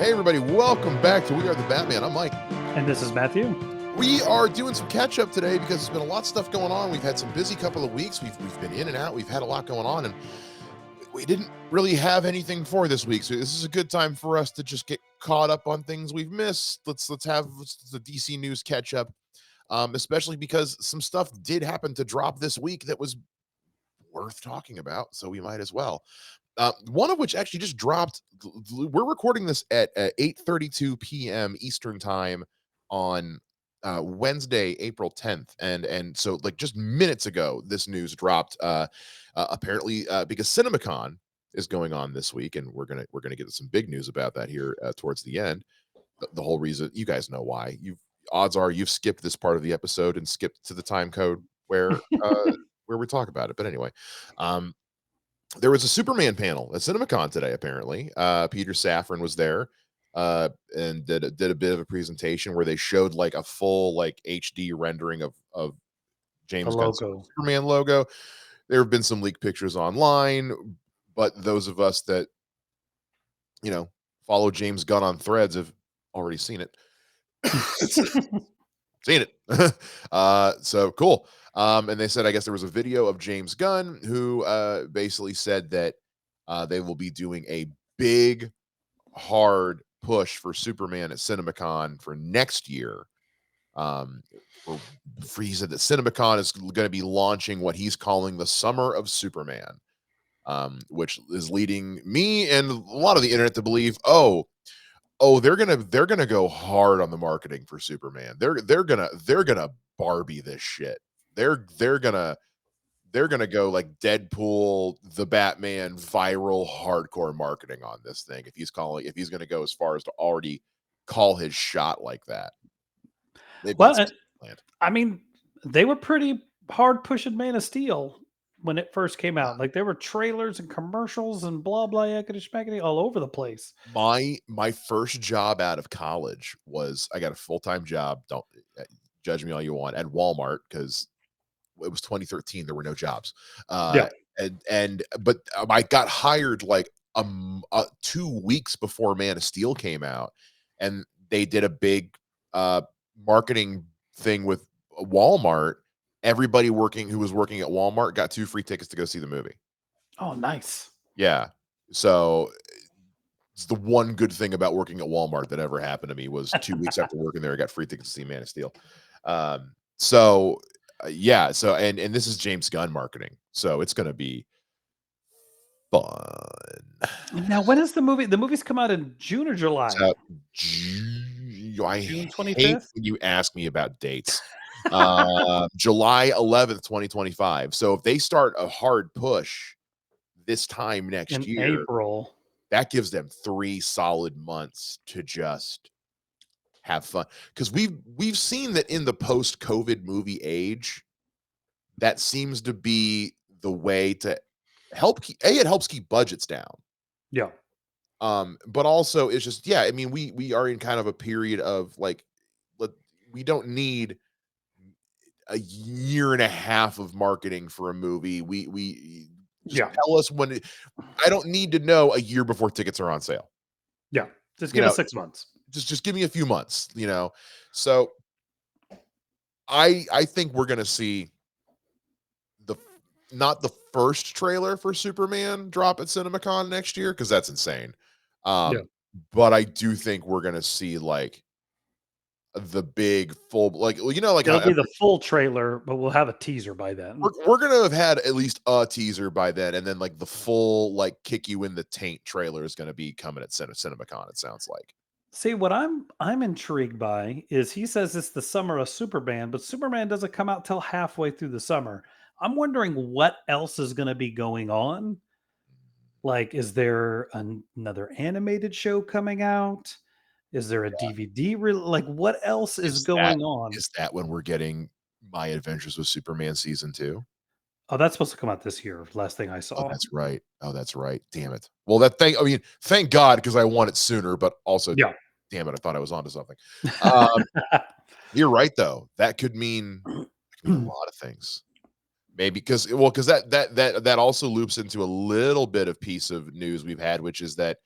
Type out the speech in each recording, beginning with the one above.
Hey, everybody, welcome back to We Are the Batman. I'm Mike. And this is Matthew. We are doing some catch up today because there's been a lot of stuff going on. We've had some busy couple of weeks. We've been in and out. We've had a lot going on, and we didn't really have anything for this week. So this is a good time for us to just get caught up on things we've missed. Let's have the DC news catch up, especially because some stuff did happen to drop this week that was worth talking about. So we might as well. One of which actually just dropped. We're recording this at 8:32 p.m. Eastern time on Wednesday, April 10th, and so like just minutes ago, this news dropped. Apparently, because CinemaCon is going on this week, and we're gonna get some big news about that here towards the end. The whole reason, you guys know why. Odds are you've skipped this part of the episode and skipped to the time code where we talk about it. But anyway, there was a Superman panel at CinemaCon today, apparently. Peter Safran was there and did a bit of a presentation where they showed like a full like HD rendering of James Gunn's Superman logo. There have been some leaked pictures online, but those of us that, follow James Gunn on Threads have already seen it. Seen it. So cool. And they said, I guess there was a video of James Gunn who basically said that they will be doing a big, hard push for Superman at CinemaCon for next year. He said that CinemaCon is going to be launching what he's calling the Summer of Superman, which is leading me and a lot of the internet to believe, they're gonna go hard on the marketing for Superman. They're gonna Barbie this shit. They're gonna go like Deadpool, the Batman viral hardcore marketing on this thing. If he's gonna go as far as to already call his shot like that. Well, I mean, they were pretty hard pushing Man of Steel when it first came out. Like there were trailers and commercials and blah blah yakety all over the place. My first job out of college was, I got a full-time job. Don't judge me all you want, at Walmart, because it was 2013. There were no jobs. But I got hired like 2 weeks before Man of Steel came out, and they did a big marketing thing with Walmart. Everybody who was working at Walmart got 2 free tickets to go see the movie. Oh, nice. Yeah. So it's the one good thing about working at Walmart that ever happened to me was 2 weeks after working there, I got free tickets to see Man of Steel. So and this is James Gunn marketing, so it's going to be fun. Now, when is the movie? The movies come out in June or July? I hate when you ask me about dates. July 11th, 2025. So if they start a hard push this time next year, April, that gives them 3 solid months to just have fun. Because we've seen that in the post-COVID movie age, that seems to be the way to help it helps keep budgets down. Yeah. But also it's just, I mean, we are in kind of a period of like, we don't need a year and a half of marketing for a movie. We just tell us when I don't need to know a year before tickets are on sale. Yeah. Just give us 6 months. Just give me a few months, So I think we're going to see not the first trailer for Superman drop at CinemaCon next year, because that's insane. But I do think we're going to see like the big full, like, it'll be the full trailer, but we'll have a teaser by then. We're gonna have had at least a teaser by then, and then like the full like kick you in the taint trailer is going to be coming at CinemaCon, it sounds like. See, what I'm intrigued by is he says it's the summer of Superman, but Superman doesn't come out till halfway through the summer. I'm wondering what else is going to be going on. Like, is there another animated show coming out? Is there a DVD? Like, what else is going on? Is that when we're getting My Adventures with Superman season 2? Oh, that's supposed to come out this year. Last thing I saw. Oh, that's right. Damn it. Well, thank God, because I want it sooner, but also, damn it, I thought I was onto something. You're right, though. That could mean a lot of things. Maybe because that also loops into a little bit of piece of news we've had, which is that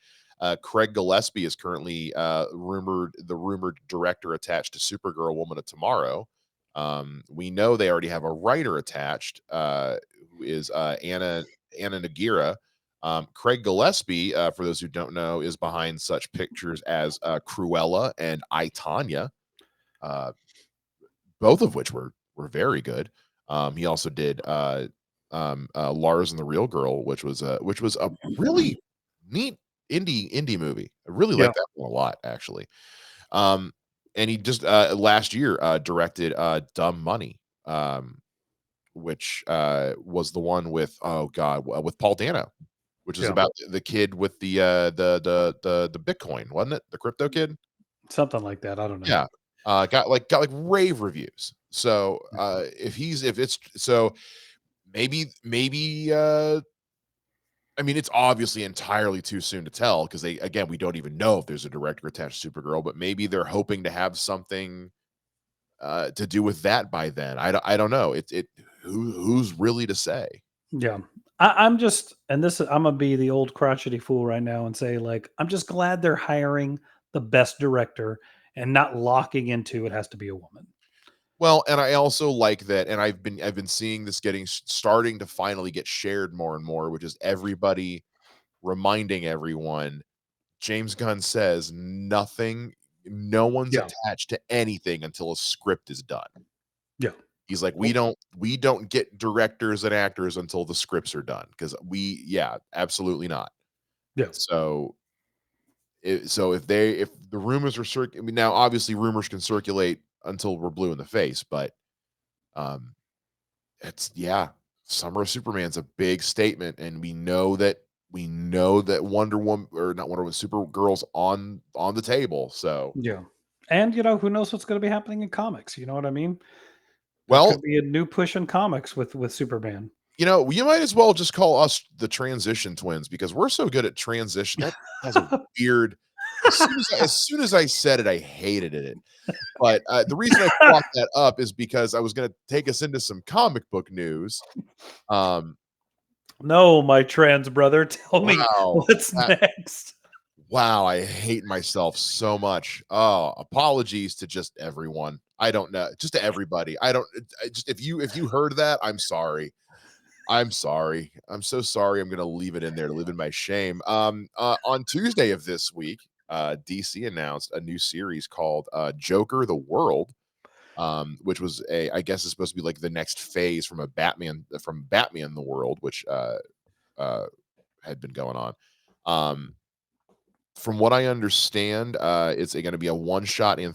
Craig Gillespie is currently rumored director attached to Supergirl Woman of Tomorrow. We know they already have a writer attached, who is Anna Nagira. Craig Gillespie, for those who don't know, is behind such pictures as Cruella and I, Tanya, uh, both of which were very good. He also did Lars and the Real Girl, which was a really neat indie movie. I really Yeah. like that one a lot, actually. Um, and he just last year directed Dumb Money, which was the one with, oh god, with Paul Dano, which is Yeah. about the kid with the Bitcoin, wasn't it? The crypto kid? Something like that. I don't know. Yeah. Got like rave reviews. So, if it's so maybe I mean, it's obviously entirely too soon to tell because we don't even know if there's a director attached to Supergirl, but maybe they're hoping to have something to do with that by then. I don't know. Who's really to say? Yeah. I'm just, and this I'm gonna be the old crotchety fool right now and say, like, I'm just glad they're hiring the best director and not locking into it has to be a woman. Well, and I also like that, and I've been seeing this starting to finally get shared more and more, which is everybody reminding everyone James Gunn says nothing, no one's Yeah. attached to anything until a script is done. Yeah. He's like, Oh, we don't get directors and actors until the scripts are done because yeah, absolutely not. yeah. So, if the rumors are I mean, now obviously rumors can circulate until we're blue in the face, but um, it's yeah, Summer of Superman's a big statement, and we know that Wonder Woman, or not Wonder Woman, Supergirl's on the table. So, Yeah. And who knows what's gonna be happening in comics? You know what I mean? There well, could be a new push in comics with Superman. you might as well just call us the transition twins because we're so good at transition. That has a weird. As soon as I said it, I hated it. But the reason I brought that up is because I was going to take us into some comic book news. Um, No, my trans brother, tell me wow, what's that, next. wow, I hate myself so much. Oh, apologies to just everyone. I don't know, just to everybody. I don't. Just if you heard that, I'm sorry. I'm sorry. I'm so sorry. I'm gonna leave it in there to live in my shame. On Tuesday of this week, DC announced a new series called Joker: The World, which was I guess is supposed to be like the next phase from Batman the World, which uh, had been going on. Um, from what I understand, it's going to be a one shot. I'm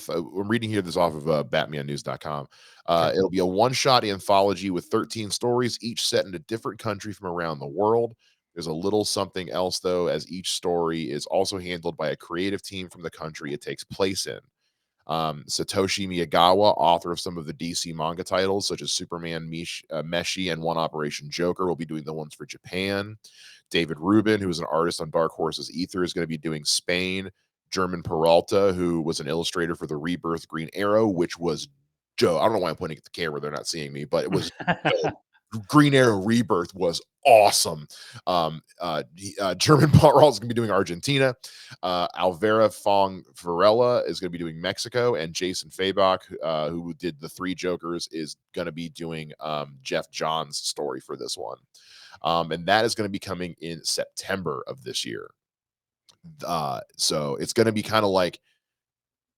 reading here this off of BatmanNews.com. Okay. It'll be a one shot anthology with 13 stories, each set in a different country from around the world. There's a little something else, though, as each story is also handled by a creative team from the country it takes place in. Satoshi Miyagawa, author of some of the DC manga titles, such as Superman, Meshi, and One Operation Joker, will be doing the ones for Japan. David Rubin, who is an artist on Dark Horse's Ether, is going to be doing Spain. German Peralta, who was an illustrator for the Rebirth Green Arrow, which was Joe. I don't know why I'm pointing at the camera; they're not seeing me, but it was dope. Green Arrow Rebirth was awesome. German Peralta is going to be doing Argentina. Alvera Fong Varela is going to be doing Mexico, and Jason Fabok, who did the Three Jokers, is going to be doing Jeff Johns' story for this one. And that is going to be coming in September of this year. So it's going to be kind of like,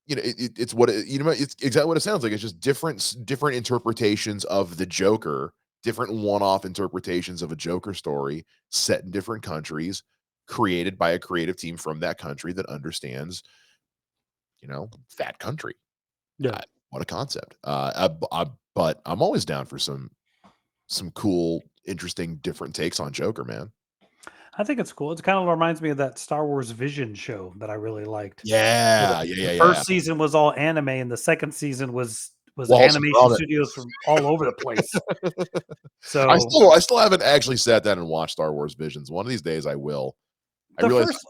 it's what it's exactly what it sounds like. It's just different interpretations of the Joker, different one-off interpretations of a Joker story set in different countries, created by a creative team from that country that understands, that country. Yeah. Uh, what a concept. But I'm always down for some cool, interesting, different takes on Joker, man. I think it's cool. It kind of reminds me of that Star Wars Vision show that I really liked. Where Yeah, yeah, the yeah, yeah. first season was all anime and the second season was Wallace and animation Gromit. studios from all over the place. I So still I still haven't actually sat down and watched Star Wars Visions. One of these days I will. I the realize first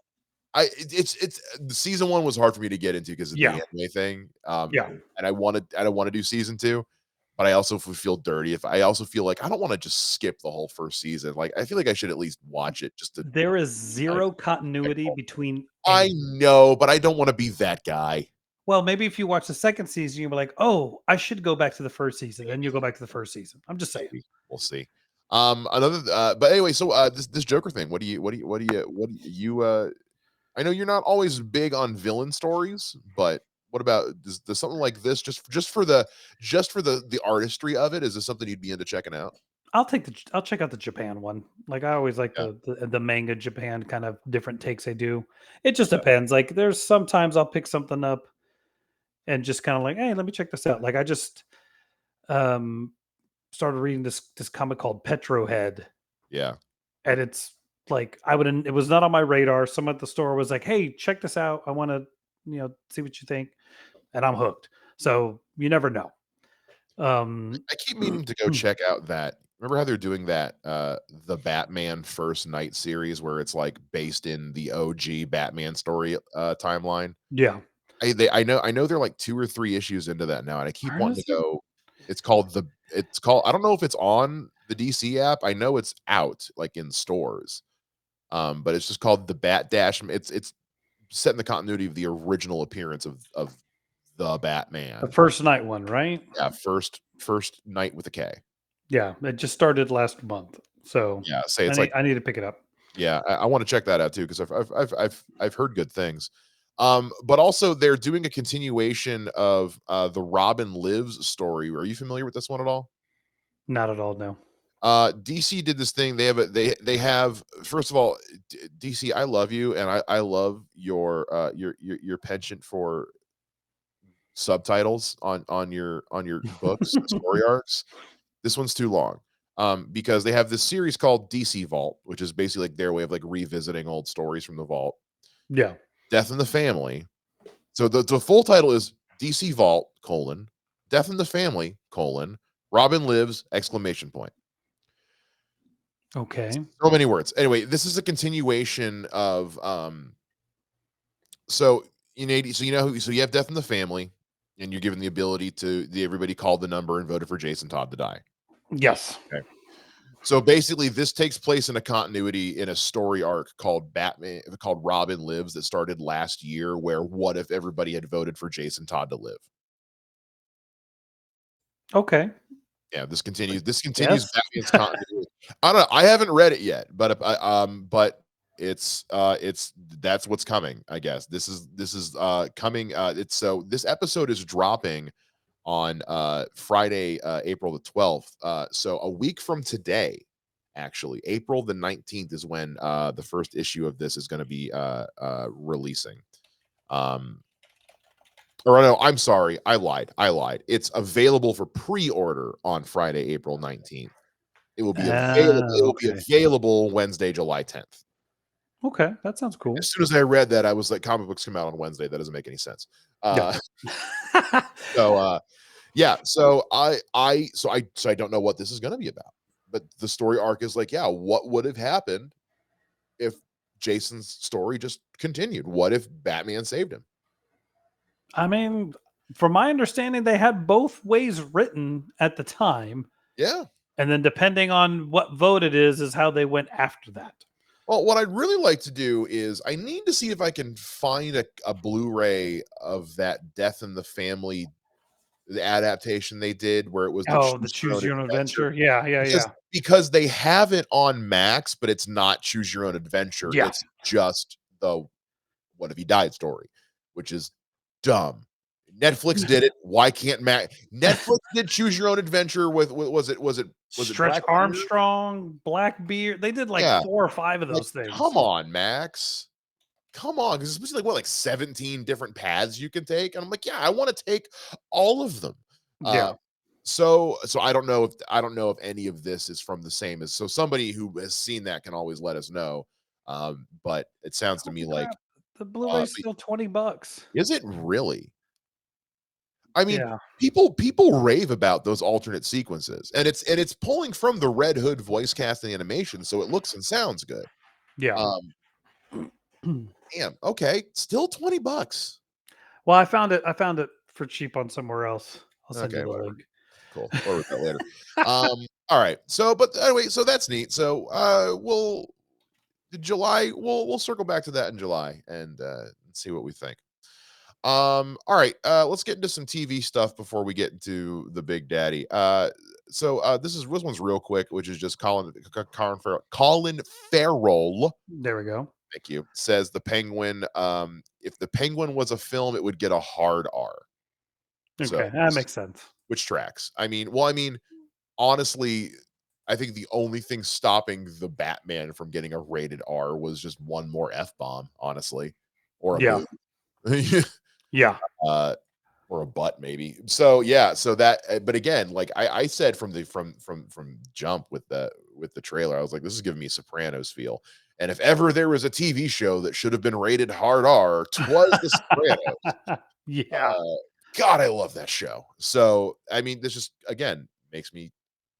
it's the season 1 was hard for me to get into because of the yeah, anime thing. yeah. And I don't want to do season 2, but I also would feel dirty if I also feel like I don't want to just skip the whole first season. Like I feel like I should at least watch it just to There is I zero continuity thankful. between I know, but I don't want to be that guy. Well, maybe if you watch the second season, you'll be like, "Oh, I should go back to the first season." Then you'll go Maybe, back to the first season. I'm just saying. maybe we'll see. Another, but anyway, so this Joker thing. I know you're not always big on villain stories, but what about does something like this just for the artistry of it? Is this something you'd be into checking out? I'll check out the Japan one. Like I always like Yeah, the manga Japan kind of different takes they do. It just yeah, depends. Like there's sometimes I'll pick something up and just kind of like, hey, let me check this out. Like I just um started reading this comic called Petrohead, yeah. and it's like I wouldn't. It was not on my radar. Someone at the store was like, "Hey, check this out. I want to, see what you think," and I'm hooked. So you never know. Um, I keep meaning to go check out that. Remember how they're doing that the Batman First Night series where it's like based in the OG Batman story timeline? yeah, I know they're like 2 or 3 issues into that now, and I keep where wanting is to it? go. It's called I don't know if it's on the DC app. I know it's out, like, in stores, but it's just called the Bat Dash. It's set in the continuity of the original appearance of the The Batman. first night one, right? Yeah, First Night with a K. Yeah, it just started last month, so Yeah, say it's like I need to pick it up. yeah, I wanna check that out too because I've heard good things. But also they're doing a continuation of, the Robin Lives story. Are you familiar with this one at all? Not at all, no. DC did this thing. They have first of all, DC, I love you, and I love your penchant for subtitles on your books and story arcs. This one's too long. Because they have this series called DC Vault, which is basically like their way of like revisiting old stories from the vault. Yeah. Death in the Family. So the full title is DC Vault, colon, Death in the Family, colon, Robin Lives, exclamation point. Okay. So many words. Anyway, this is a continuation of so you know so you have Death in the Family, and you're given the ability to everybody called the number and voted for Jason Todd to die. Yes. Okay. So basically, this takes place in a continuity in a story arc called Robin Lives that started last year, where what if everybody had voted for Jason Todd to live? Okay. Yeah, this continues Yes. Batman's continuity. I don't know, I haven't read it yet, but it's that's what's coming, I guess. This is coming, it's so this episode is dropping on Friday, April the 12th. So a week from today, actually, April the 19th is when the first issue of this is going to be releasing. Um, or no, I'm sorry, I lied. I lied. It's available for pre-order on Friday, April 19th. It will be Okay. available Wednesday, July 10th. Okay, that sounds cool. As soon as I read that, I was like, comic books come out on Wednesday. That doesn't make any sense. Yeah. Uh, so yeah, so I don't know what this is gonna be about. But the story arc is like, yeah, what would have happened if Jason's story just continued? What if Batman saved him? I mean, from my understanding, they had both ways written at the time, Yeah. and then depending on what vote it is how they went after that. Well, what I'd really like to do is I need to see if I can find a Blu-ray of that Death in the Family the adaptation they did where it was the Oh, the choose your choose own your own adventure. adventure. Yeah, yeah, Because yeah. because they have it on Max, but it's not choose your own adventure. Yeah. It's just the what if he died story, which is dumb. Netflix did it. Why can't Netflix did choose your own adventure with was it Stretch Blackbeard? Armstrong, Blackbeard. They did like Yeah. 4 or 5 of Like, those things. come on, Max. Come on, because it's supposed to be like what, like 17 different paths you can take. And I'm like, yeah, I want to take all of them. Uh Yeah. so I don't know if any of this is from the same as so somebody who has seen that can always let us know. But it sounds to me Holy like crap. The Blu-ray's but still $20. is it really? I mean, Yeah. people rave about those alternate sequences, and it's pulling from the Red Hood voice casting animation, so it looks and sounds good. Yeah. Um, damn, okay, still 20 bucks. Well, I found it for cheap on somewhere else. I'll send you Okay, the whatever. link. Cool. Or read that later. All right. So, but anyway, so that's neat. So, we'll July, we'll circle back to that in July and see what we think. All right, let's get into some TV stuff before we get into the Big Daddy. This one's real quick, which is just Colin Farrell. There we go. Thank you. Says the Penguin. If the Penguin was a film, it would get a hard R. So, Okay, that makes sense. which tracks. I mean, honestly, I think the only thing stopping the Batman from getting a rated R was just one more F bomb, honestly, or a Yeah, boo. yeah. uh, or a butt maybe. So yeah, so that. But again, like I said from the from jump with the trailer, I was like, this is giving me Sopranos feel. And if ever there was a TV show that should have been rated hard R, twas The Sopranos. Yeah. Uh, God, I love that show. So I mean, this just again makes me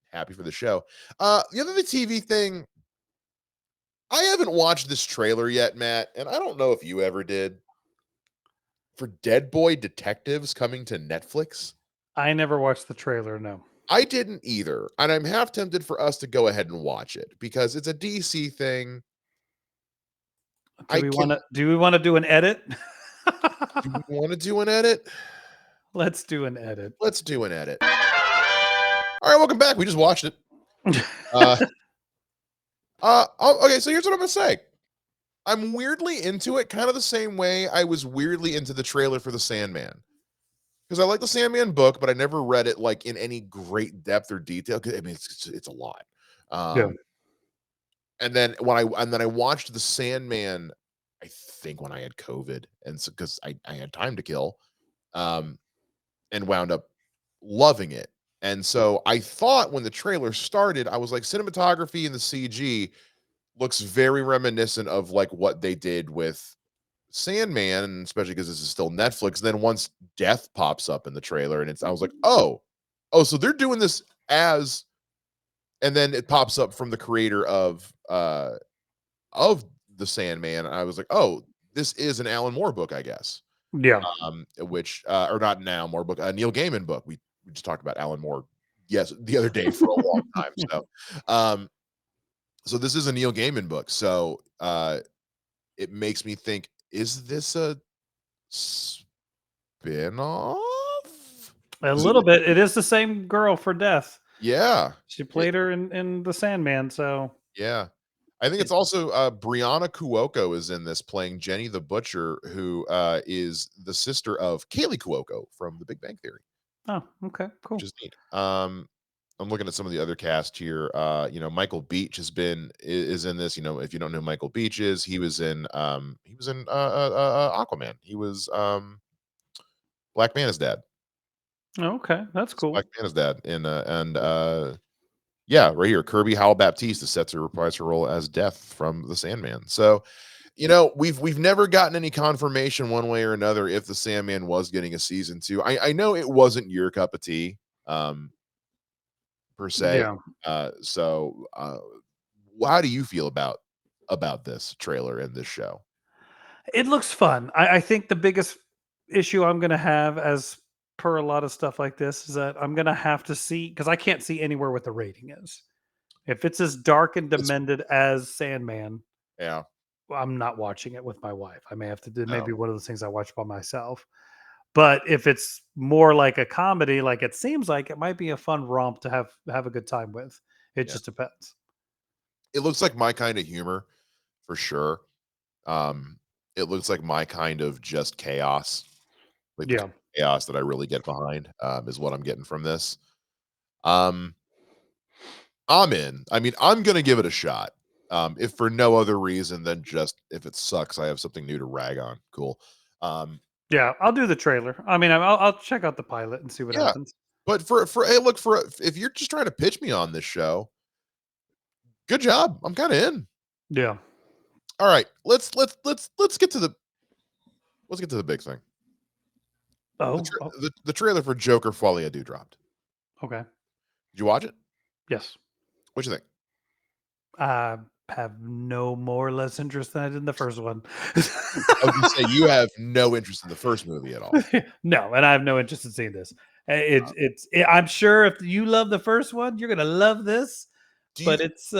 happy for the show. The TV thing, I haven't watched this trailer yet, Matt, and I don't know if you ever did. For Dead Boy Detectives coming to Netflix? I never watched the trailer. No. I didn't either, and I'm half tempted for us to go ahead and watch it because it's a DC thing. Do I we can want to? Do we want to do an edit? Do we wanna do an edit? Let's do an edit. Let's do an edit. Alright, welcome back. We just watched it. Uh, okay, so here's what I'm gonna say. I'm weirdly into it kind of the same way I was weirdly into the trailer for The Sandman. Because I like the Sandman book, but I never read it like in any great depth or detail. 'Cause I mean, it's a lot. Yeah. Um, and then I watched the Sandman. I think when I had COVID, and so because I had time to kill, um, and wound up loving it. And so I thought when the trailer started, I was like, cinematography and the CG looks very reminiscent of like what they did with Sandman, and especially because this is still Netflix. Then once death pops up in the trailer, and I was like, oh, so they're doing this as, and then it pops up from the creator of the Sandman. And I was like, oh, this is an Alan Moore book, I guess. Yeah. Which or not an Alan Moore book, a Neil Gaiman book. We just talked about Alan Moore, yes, the other day for a long time. Um, so this is a Neil Gaiman book. So it makes me think, is this a spin-off? A little bit. It is the same girl for Death. Yeah. She played her in the Sandman. So Yeah. I think it's also Brianna Cuoco is in this playing Jenny the Butcher, who is the sister of Kaylee Cuoco from The Big Bang Theory, oh, okay, which cool. is neat. I'm looking at some of the other cast here. Michael Beach is in this. If you don't know who Michael Beach is, he was in Aquaman. He was Black Manta's dad. Okay, that's cool. Black Manta's dad in yeah, right here. Kirby Howell Baptiste is set to reprise her role as Death from The Sandman. So, we've never gotten any confirmation one way or another if The Sandman was getting a season two. I know it wasn't your cup of tea, per se. Yeah. How do you feel about this trailer and this show? It looks fun. I think the biggest issue I'm going to have, as per a lot of stuff like this, is that I'm going to have to see, because I can't see anywhere what the rating is. If it's as dark and It's demented as Sandman, Yeah, I'm not watching it with my wife. I may have to do no, maybe one of those things I watch by myself. But if it's more like a comedy, like it seems like, it might be a fun romp to have a good time with. It yeah. just depends. It looks like my kind of humor for sure. Um, it looks like my kind of just chaos. Like the kind Yeah. of chaos that I really get behind, is what I'm getting from this. Um, I'm in. I mean, I'm gonna give it a shot. If for no other reason than just if it sucks, I have something new to rag on. Cool. Um, Yeah, I'll do the trailer. I mean, I'll check out the pilot and see what yeah. happens. But for hey, look, if you're just trying to pitch me on this show, good job. I'm kind of in. Yeah. All right, let's get to the big thing. The, Oh, tra- oh, the trailer for Joker Folie dropped. okay. Did you watch it? Yes. What you think? I have no more or less interest than I did in the first one. I was gonna say you have no interest in the first movie at all. No, and I have no interest in seeing this. I'm sure if you love the first one, you're gonna love this. Do you But it's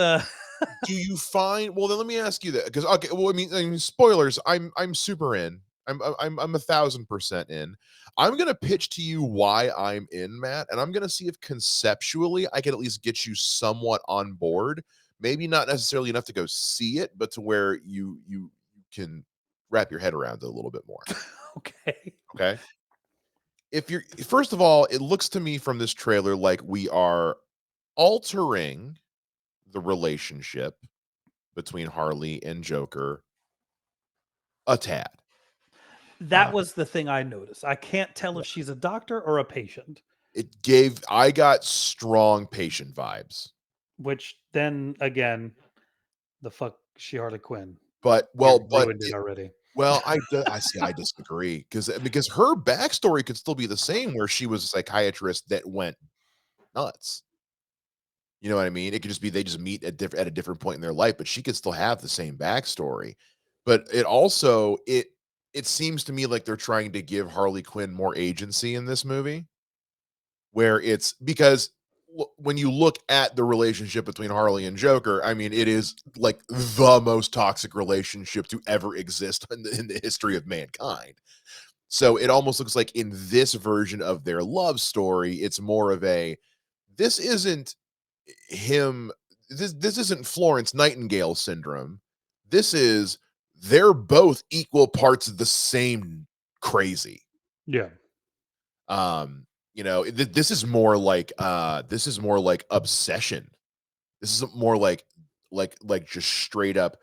Do you find well, then let me ask you that because okay, well, I mean, spoilers, I'm super in. I'm 1,000% in. I'm gonna pitch to you why I'm in, Matt, and I'm gonna see if conceptually I can at least get you somewhat on board. Maybe not necessarily enough to go see it, but to where you can wrap your head around it a little bit more. Okay. Okay. If you're first of all, it looks to me from this trailer like we are altering the relationship between Harley and Joker a tad. That was the thing I noticed. I can't tell Yeah. if she's a doctor or a patient, I got strong patient vibes. which then again, the fuck she Harley Quinn. But You well, but ruined it already. I see, I disagree because her backstory could still be the same where she was a psychiatrist that went nuts. You know what I mean? It could just be they just meet at a different point in their life, but she could still have the same backstory. But it seems to me like they're trying to give Harley Quinn more agency in this movie, where it's because when you look at the relationship between Harley and Joker, I mean, it is like the most toxic relationship to ever exist in the history of mankind. So it almost looks like in this version of their love story, it's more of a this isn't him this isn't Florence Nightingale syndrome. This is they're both equal parts of the same crazy. Yeah. Um, this is more like obsession. This is more like just straight up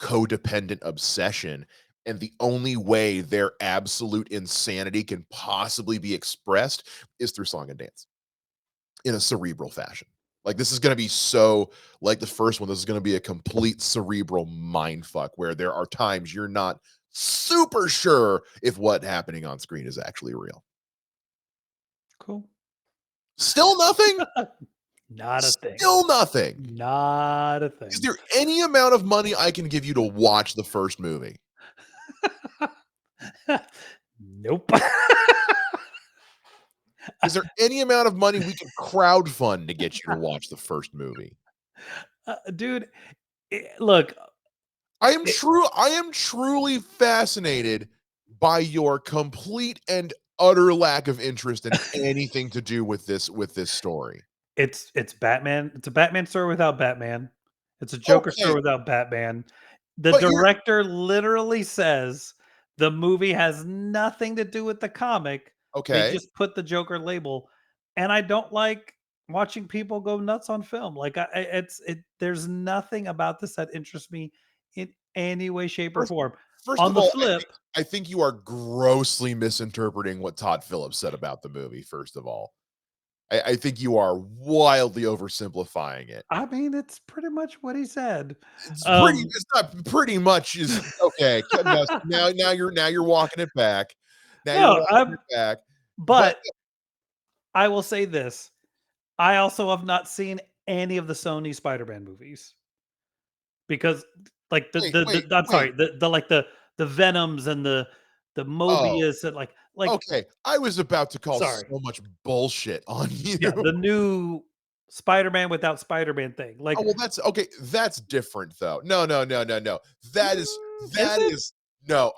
codependent obsession. And the only way their absolute insanity can possibly be expressed is through song and dance in a cerebral fashion. Like this is going to be so like the first one. This is going to be a complete cerebral mind fuck where there are times you're not super sure if what happening on screen is actually real. Cool. Still nothing. Not a thing. Still nothing. Not a Is thing. there any amount of money I can give you to watch the first movie? Nope. Is there any amount of money we could crowdfund to get you to watch the first movie? Dude, look, it, I am truly fascinated by your complete and utter lack of interest in anything to do with this story. it's Batman. It's a Batman story without Batman. It's a Joker story Okay, without Batman. The but you're director literally says the movie has nothing to do with the comic. They okay. just put the Joker label, and I don't like watching people go nuts on film. Like there's nothing about this that interests me in any way, shape, or First form. first On of the all, flip, I think you are grossly misinterpreting what Todd Phillips said about the movie, first of all. I think you are wildly oversimplifying it. I mean, it's pretty much what he said. Um, It's not pretty much is okay. No, now you're walking it back. Now you're no, walking it back. But but I will say this: I also have not seen any of the Sony Spider-Man movies because, like I'm wait. sorry, the Venoms and the Oh, Mobius and like okay. I was about to call sorry, so much bullshit on you. yeah, the new Spider-Man without Spider-Man thing. Oh, Like, well, that's okay. That's different though. No, no, no, no, no. is That it? is no.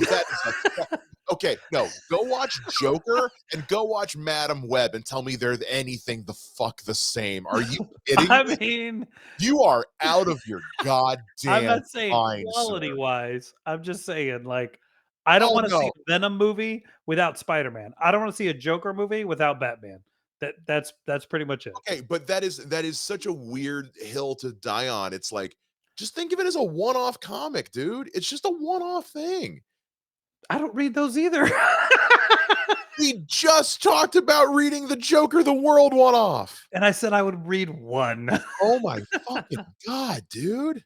That is okay. No, go watch Joker and go watch Madam Web and tell me they're anything the fuck the same. Are you kidding I me? mean, You are out of your I'm goddamn not saying mind, sir. quality wise. I'm just saying, like, I don't Oh want to see no. a Venom movie without Spider-Man. I don't want to see a Joker movie without Batman. That's pretty much it. Okay, but that is such a weird hill to die on. It's like just think of it as a one-off comic, dude. It's just a one-off thing. I don't read those either. We just talked about reading the Joker the World one off. And I said I would read one. Oh my fucking god, dude.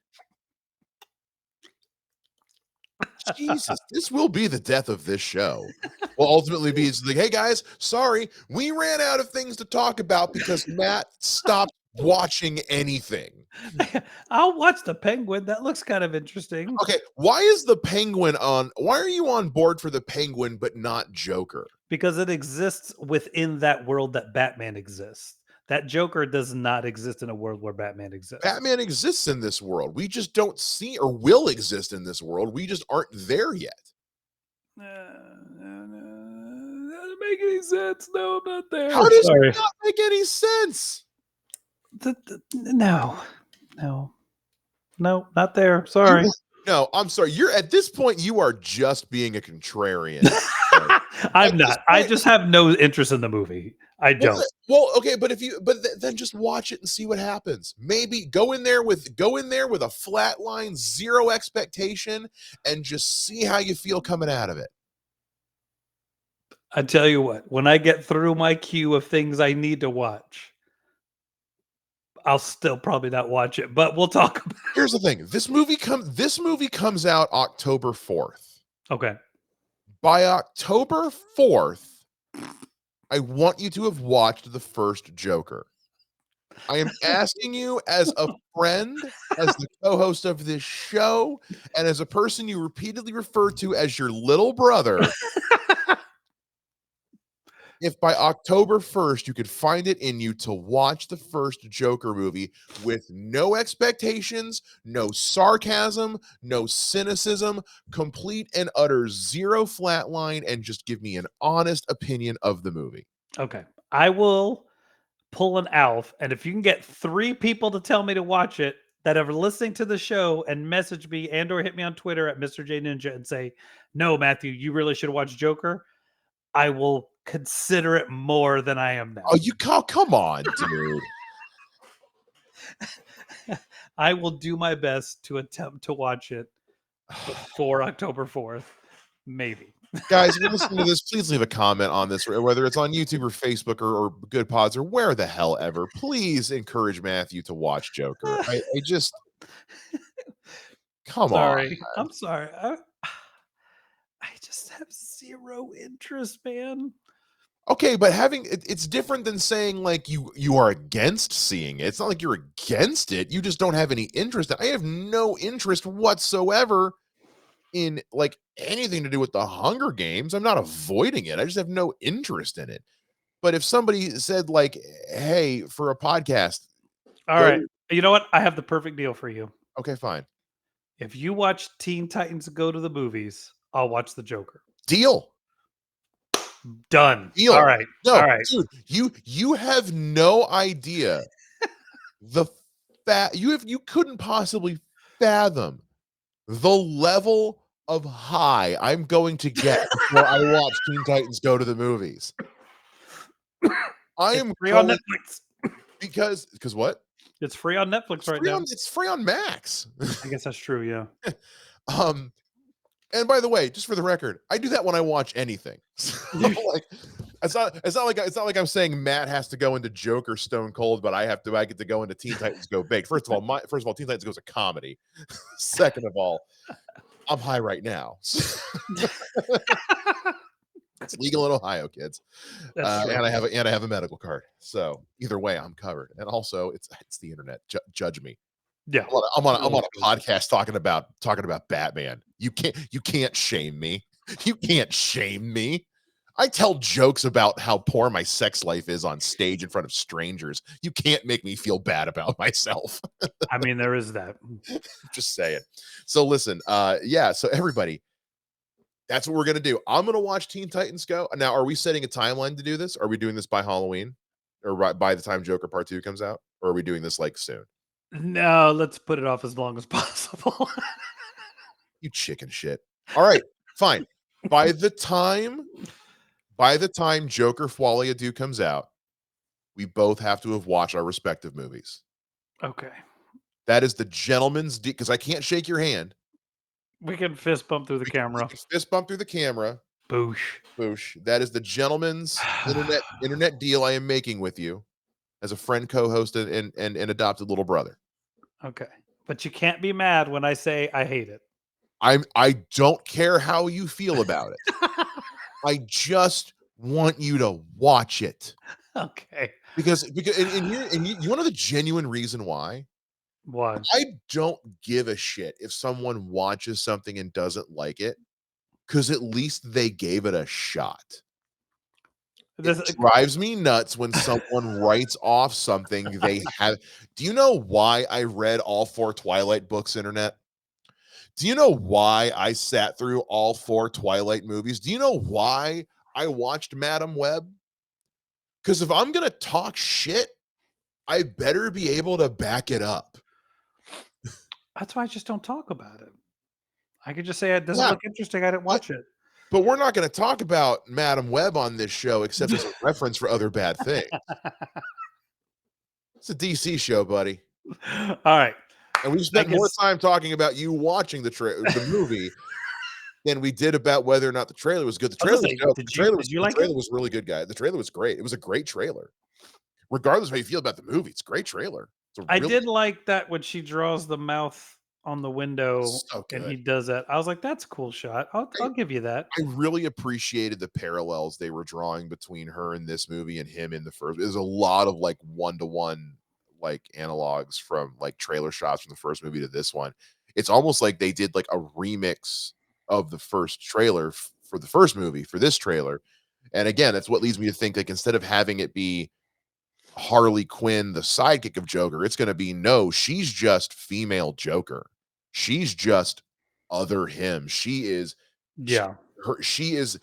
Jesus, this will be the death of this show. Will ultimately be it's like, hey guys, sorry, we ran out of things to talk about because Matt stopped watching anything. I'll watch the Penguin. That looks kind of interesting Okay, why are you on board for the Penguin but not Joker? because it exists within that world that Batman exists. That Joker does not exist in a world where Batman exists. Batman exists in this world. We just don't see or will exist in this world. We just aren't there yet. Doesn't make any sense. No, I'm not there. How does Sorry. it not make any sense? No, not there. Sorry. No, I'm sorry. You're at this point, you are just being a contrarian. I'm not. I just have no interest in the movie. I don't. Well, okay, but then just watch it and see what happens. Maybe go in there with a flat line, zero expectation, and just see how you feel coming out of it. I tell you what, when I get through my queue of things I need to watch, I'll still probably not watch it, but we'll talk about it. Here's the thing. This movie comes out October 4th. Okay. By October 4th, I want you to have watched the first Joker. I am asking you as a friend, as the co-host of this show, and as a person you repeatedly refer to as your little brother, if by October 1st you could find it in you to watch the first Joker movie with no expectations, no sarcasm, no cynicism, complete and utter zero flatline, and just give me an honest opinion of the movie. Okay. I will pull an Alf, and if you can get 3 people to tell me to watch it that are listening to the show and message me and or hit me on Twitter at Mr. J Ninja and say, "No, Matthew, you really should watch Joker," I will consider it more than I am now. Oh, come on, dude. I will do my best to attempt to watch it before October 4th. Maybe. Guys, if you're listening to this, please leave a comment on this, whether it's on YouTube or Facebook or Good Pods or where the hell ever. Please encourage Matthew to watch Joker. I just come on. I'm sorry. I just have zero interest, man. Okay, but it's different than saying like you are against seeing it. It's not like you're against it. You just don't have any interest. I have no interest whatsoever in like anything to do with the Hunger Games. I'm not avoiding it. I just have no interest in it. But if somebody said like, "Hey, for a podcast," all right, you know what? I have the perfect deal for you. Okay, fine. If you watch Teen Titans Go to the Movies, I'll watch the Joker. Deal. Done. Deal. All right. No, all right. Dude, you have no idea the you couldn't possibly fathom the level of high I'm going to get before I watch Teen Titans Go to the Movies. I am free on Netflix. Because what? It's free on Netflix right now. It's free on Max. I guess that's true, yeah. And by the way, just for the record, I do that when I watch anything. So, like, it's not like I'm saying Matt has to go into Joker Stone Cold, but I get to go into Teen Titans Go Big. First of all, Teen Titans Go's a comedy. Second of all, I'm high right now. It's legal in Ohio, kids, and I have a medical card. So either way, I'm covered. And also, it's the internet. Judge me. Yeah, I'm on a podcast talking about Batman. You can't shame me. You can't shame me. I tell jokes about how poor my sex life is on stage in front of strangers. You can't make me feel bad about myself. I mean, there is that. Just saying. So listen, so everybody, that's what we're gonna do. I'm gonna watch Teen Titans Go. Now, are we setting a timeline to do this? Are we doing this by Halloween? Or by the time Joker Part 2 comes out? Or are we doing this like soon? No, let's put it off as long as possible. You chicken shit. All right, fine. By the time Joker Folie comes out, we both have to have watched our respective movies. Okay. That is the gentleman's deal, because I can't shake your hand. We can fist bump through the camera. Fist bump through the camera. Boosh. Boosh. That is the gentleman's internet deal I am making with you as a friend, co-host, and adopted little brother. Okay. But you can't be mad when I say I hate it. I don't care how you feel about it. I just want you to watch it. Okay. Because and you want to know the genuine reason why? Why? I don't give a shit if someone watches something and doesn't like it, because at least they gave it a shot. This, It drives me nuts when someone writes off something they have. Do you know why I read all 4 Twilight books, internet? Do you know why I sat through all 4 Twilight movies? Do you know why I watched Madam Web? Because if I'm gonna talk shit, I better be able to back it up. that's why I just don't talk about it. I could just say it doesn't Yeah, look interesting. I didn't but watch it. but we're not gonna talk about Madam Web on this show except as a reference for other bad things. It's a DC show, buddy. All right. And we I spent more guess time talking about you watching the movie than we did about whether or not the trailer was good. The I was trailer gonna was say, dope. did you The like it? trailer was really good, guy. The trailer was great. It was a great trailer. Regardless of how you feel about the movie, it's a great trailer. It's a I really did like that when she draws the mouth on the window so and he good. does that. I was like, that's a cool shot. I'll give you that. I really appreciated the parallels they were drawing between her in this movie and him in the first. There's a lot of like one-to-one like analogs from like trailer shots from the first movie to this one. It's almost like they did like a remix of the first trailer for the first movie for this trailer. And again, that's what leads me to think like instead of having it be Harley Quinn, the sidekick of Joker, it's going to be no, she's just female Joker. She's just other him. She, Yeah. she is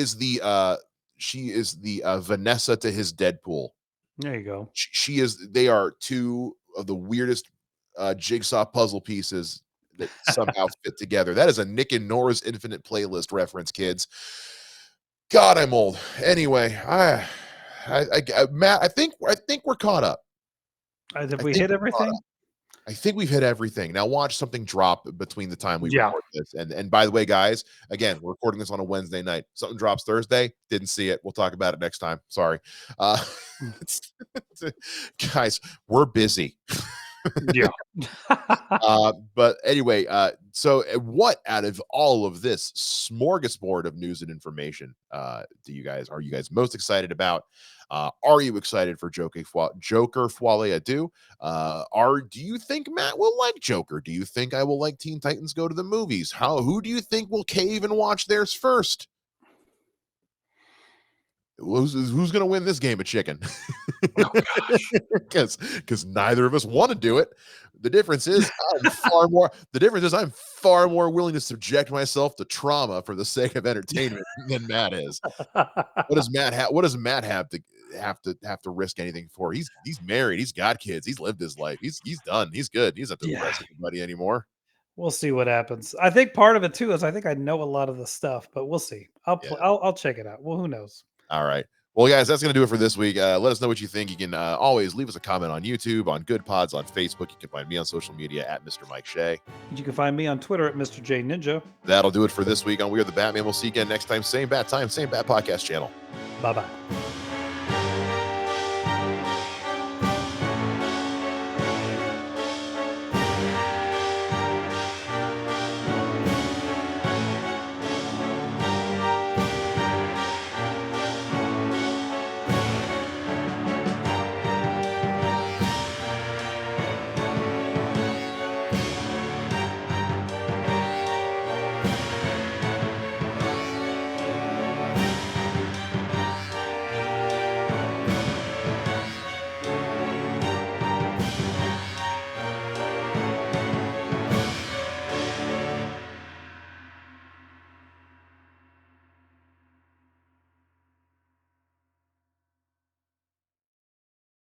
the Vanessa to his Deadpool. There you go. She is they are two of the weirdest jigsaw puzzle pieces that somehow fit together. That is a Nick and Nora's Infinite Playlist reference, kids. God, I'm old. Anyway, Matt, I think we're caught up. Have I we think hit we're caught everything? up. I think we've hit everything. Now watch something drop between the time we Yeah. record this. And by the way, guys, again, we're recording this on a Wednesday night. Something drops Thursday. Didn't see it. We'll talk about it next time. Sorry. Uh, guys, we're busy. Yeah. But anyway, so what out of all of this smorgasbord of news and information are you guys most excited about? Are you excited for Joker Folie à Deux? Do you think Matt will like Joker? Do you think I will like Teen Titans Go to the Movies? Who do you think will cave and watch theirs first? Who's going to win this game of chicken? Oh gosh. Because neither of us want to do it. The difference is I'm far more willing to subject myself to trauma for the sake of entertainment than Matt is. What does Matt have to risk anything for? He's married, he's got kids, he's lived his life. He's done. He's good. He doesn't have to Yeah. arrest anybody anymore. We'll see what happens. I think part of it too is I think I know a lot of the stuff, but we'll see. Yeah. I'll check it out. Well, who knows? All right. Well, guys, that's going to do it for this week. Let us know what you think. You can always leave us a comment on YouTube, on Good Pods, on Facebook. You can find me on social media at Mr. Mike Shea. You can find me on Twitter at Mr. J Ninja. That'll do it for this week on We Are the Batman. We'll see you again next time. Same bat time, same bat podcast channel. Bye bye.